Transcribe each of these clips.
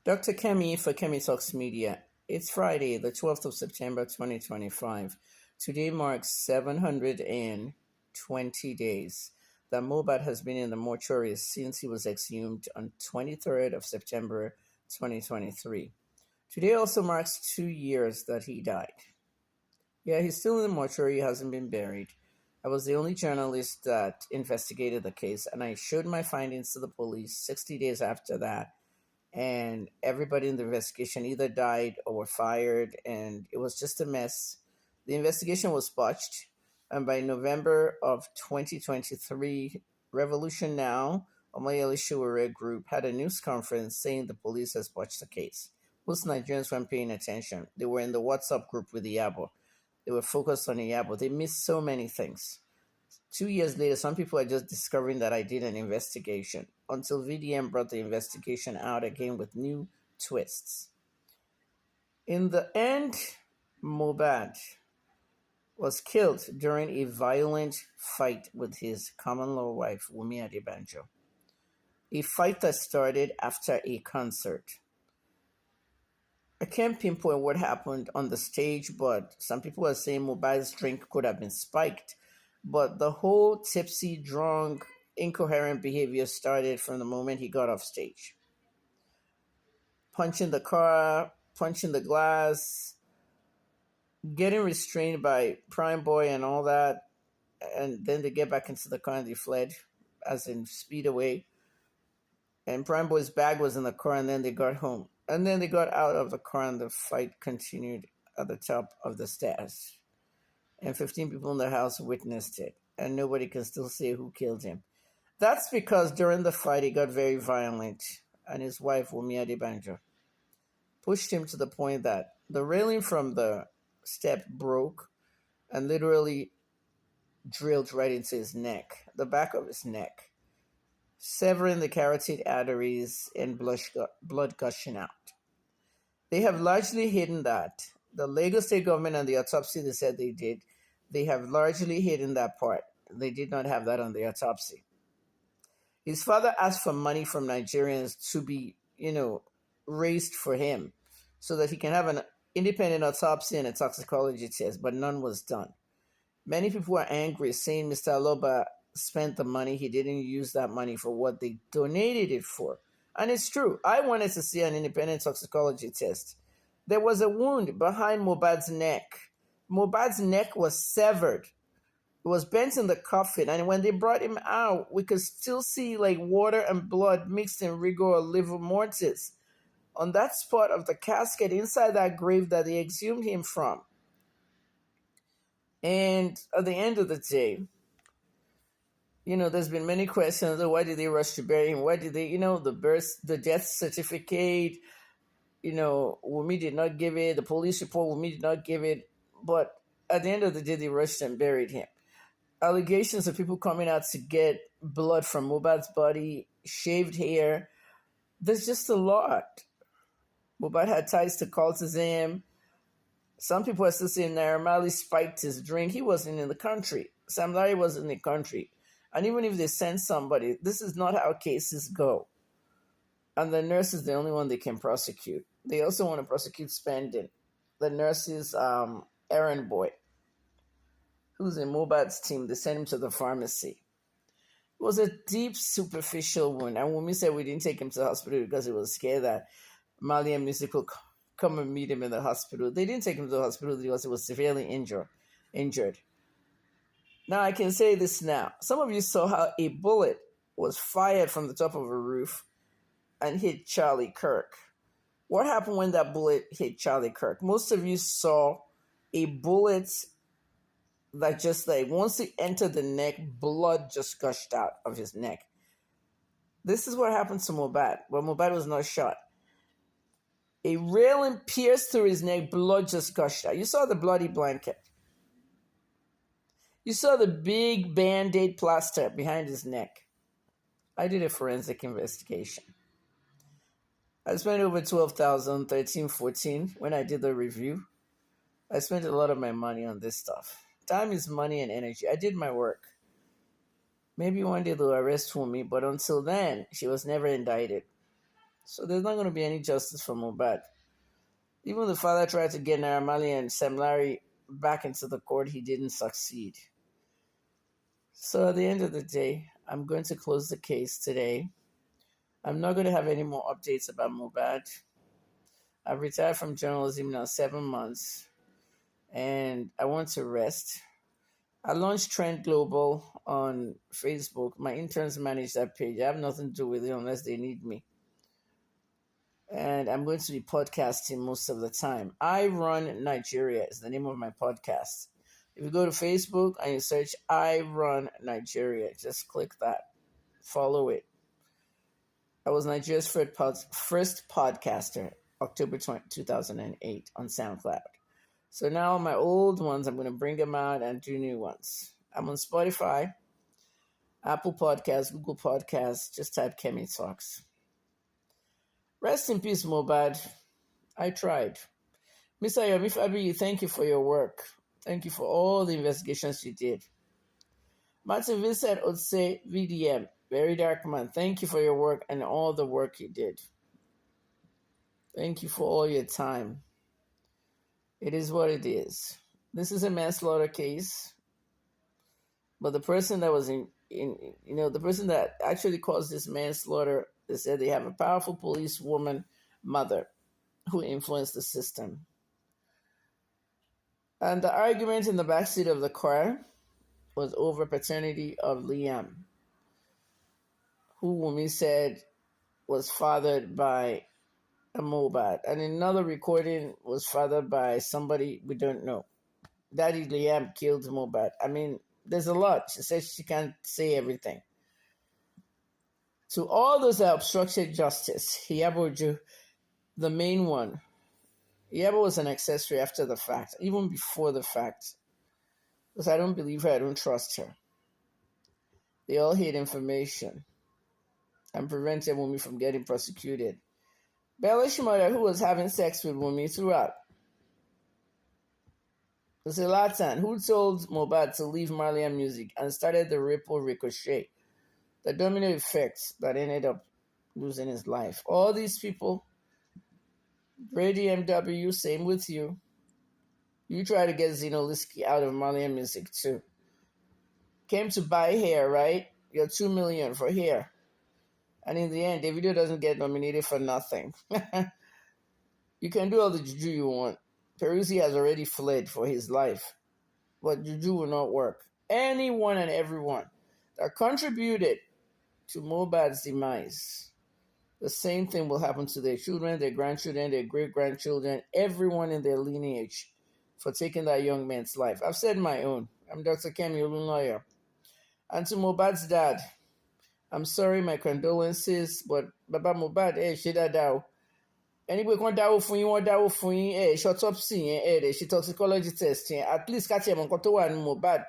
Dr. Kemi for Kemi Talks Media. It's Friday, the 12th of September 2025. Today marks 720 days that Mohbad has been in the mortuary since he was exhumed on 23rd of September 2023. Today also marks 2 years that he died. Yeah, he's still in the mortuary, he hasn't been buried. I was the only journalist that investigated the case, and I showed my findings to the police 60 days after that, and everybody in the investigation either died or were fired, and it was just a mess. The investigation was botched, and by November of 2023, Revolution Now, Omoyele Sowore Group, had a news conference saying the police has botched the case. Most Nigerians weren't paying attention. They were in the WhatsApp group with Iyabo. They were focused on Iyabo. They missed so many things. 2 years later, some people are just discovering that I did an investigation until VDM brought the investigation out again with new twists. In the end, Mohbad was killed during a violent fight with his common law wife, Wumi Adebanjo. A fight that started after a concert. I can't pinpoint what happened on the stage, but some people are saying Mohbad's drink could have been spiked. But the whole tipsy, drunk, incoherent behavior started from the moment he got off stage. Punching the car, punching the glass, getting restrained by Prime Boy and all that. And then they get back into the car and they fled, as in speed away. And Prime Boy's bag was in the car, and then they got home. And then they got out of the car and the fight continued at the top of the stairs. And 15 people in the house witnessed it. And nobody can still say who killed him. That's because during the fight, he got very violent. And his wife, Wumi Adebanjo, pushed him to the point that the railing from the step broke and literally drilled right into his neck, the back of his neck, severing the carotid arteries and blood gushing out. They have largely hidden that. The Lagos State government and the autopsy they said they did, they have largely hidden that part. They did not have that on the autopsy. His father asked for money from Nigerians to be, raised for him so that he can have an independent autopsy and a toxicology test, but none was done. Many people were angry, saying Mr. Aloba spent the money. He didn't use that money for what they donated it for. And it's true. I wanted to see an independent toxicology test. There was a wound behind Mohbad's neck. Mohbad's neck was severed. It was bent in the coffin. And when they brought him out, we could still see like water and blood mixed in rigor livor mortis on that spot of the casket inside that grave that they exhumed him from. And at the end of the day, there's been many questions. Why did they rush to bury him? Why did they, the death certificate, Wumi did not give it. The police report, Wumi did not give it. But at the end of the day, they rushed and buried him. Allegations of people coming out to get blood from Mohbad's body, shaved hair. There's just a lot. Mohbad had ties to cultism. Some people are still saying Naira Marley spiked his drink. He wasn't in the country. Sam Larry wasn't in the country. And even if they send somebody, this is not how cases go. And the nurse is the only one they can prosecute. They also want to prosecute spending. The nurse's errand boy, who's in Mohbad's team, they sent him to the pharmacy. It was a deep, superficial wound. And Wumi said we didn't take him to the hospital because he was scared that Marley and Music will come and meet him in the hospital. They didn't take him to the hospital because he was severely injured. Now, I can say this now. Some of you saw how a bullet was fired from the top of a roof and hit Charlie Kirk. What happened when that bullet hit Charlie Kirk? Most of you saw a bullet that just once it entered the neck, blood just gushed out of his neck. This is what happened to Mohbad, but Mohbad was not shot. A railing pierced through his neck, blood just gushed out. You saw the bloody blanket. You saw the big Band-Aid plaster behind his neck. I did a forensic investigation. I spent over 12,000, 13, 14 when I did the review. I spent a lot of my money on this stuff. Time is money and energy. I did my work. Maybe one day they'll arrest me, but until then, she was never indicted. So there's not going to be any justice for Mohbad. Even the father tried to get Naira Marley and Sam Larry back into the court, he didn't succeed. So at the end of the day, I'm going to close the case today. I'm not going to have any more updates about Mohbad. I've retired from journalism now 7 months, and I want to rest. I launched Trend Global on Facebook. My interns manage that page. I have nothing to do with it unless they need me. And I'm going to be podcasting most of the time. I Run Nigeria is the name of my podcast. If you go to Facebook and you search I Run Nigeria, just click that. Follow it. I was Nigeria's first podcaster, October 2008 on SoundCloud. So now my old ones, I'm going to bring them out and do new ones. I'm on Spotify, Apple Podcasts, Google Podcasts. Just type Kemi Talks. Rest in peace, Mohbad. I tried. Mr. Yomi Fabi, thank you for your work. Thank you for all the investigations you did. Martin Vincent Otse, VDM, Very Dark Man, thank you for your work and all the work you did. Thank you for all your time. It is what it is. This is a manslaughter case, but the person that was the person that actually caused this manslaughter, they said they have a powerful policewoman mother who influenced the system. And the argument in the backseat of the car was over paternity of Liam, who Wunmi said was fathered by a Mohbad. And another recording was fathered by somebody we don't know. Daddy Liam killed Mohbad. I mean, there's a lot. She says she can't say everything. To all those that obstructed justice, Iyabo, the main one, Iyabo was an accessory after the fact, even before the fact. Because I don't believe her, I don't trust her. They all hid information and prevented Wunmi from getting prosecuted. Bella Shimada, who was having sex with Wunmi throughout. Zlatan, who told Mohbad to leave Marley and music and started the ripple ricochet, the domino effect that ended up losing his life. All these people, Brady MW, same with you. You try to get Zinoliski out of Marley and music too. Came to buy hair, right? You're $2 million for hair. And in the end, Davido doesn't get nominated for nothing. You can do all the juju you want. Peruzzi has already fled for his life. But juju will not work. Anyone and everyone that contributed to Mohbad's demise, the same thing will happen to their children, their grandchildren, their great-grandchildren, everyone in their lineage for taking that young man's life. I've said my own. I'm Dr. Kemi Olunloyo. And to Mohbad's dad, I'm sorry, my condolences, but Baba Mohbad, ṣe dáadáa o. Anyway, kan dáwó fún yín, wọ́n dáwó fún yín, ṣe autopsy yẹn, dẹ̀ ṣe toxicology test yẹn, at least ká tiẹ̀ mọ̀ nǹkan tó wà ní Mohbad.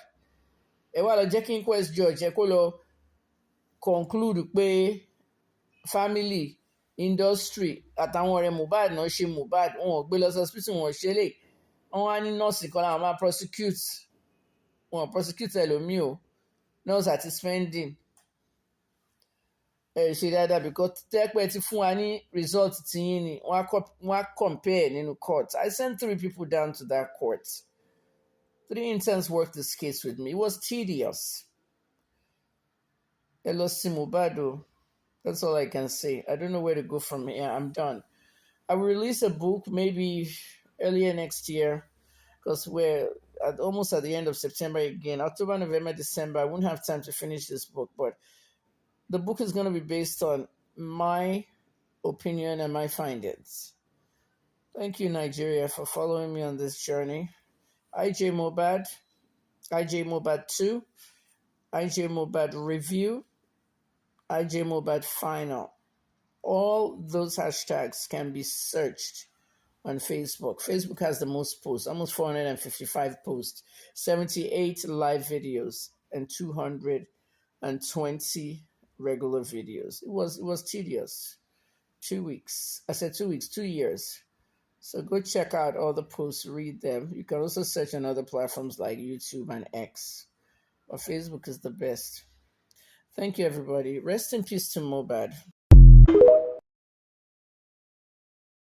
Wá lọ jẹ́ kí inquest judge yẹn kó lọ conclude pé family, industry, àtàwọn ọ̀rẹ́ Mohbad náà ṣe Mohbad, wọn ò gbé lọ sí hospital, wọn ò ṣe lè. Wọ́n wá ní nọ́ọ̀sì kan láwọn máa prosecute. Wọn prosecute ẹlòmíì o. Nurse àti spending. Ṣe dáadáa because tẹ́pẹ́ ti fún wa ní result tí yín ni wọ́n á compare nínú court. I sent 3 people down to that court. 3 interns worked this case with me. It was tedious. Ẹ lọ sí Mohbad o. That's all I can say. I don't know where to go from here. I'm done. I will release a book maybe earlier next year because we're almost at the end of September again. October, November, December. I won't have time to finish this book, but the book is going to be based on my opinion and my findings. Thank you, Nigeria, for following me on this journey. IJ Mohbad, IJ Mohbad 2, IJ Mohbad Review, IJ Mohbad Final. All those hashtags can be searched on Facebook. Facebook has the most posts, almost 455 posts, 78 live videos, and 220 regular videos. It was tedious. 2 weeks. I said 2 weeks, 2 years. So go check out all the posts, read them. You can also search on other platforms like YouTube and X. But Facebook is the best. Thank you, everybody. Rest in peace to Mohbad.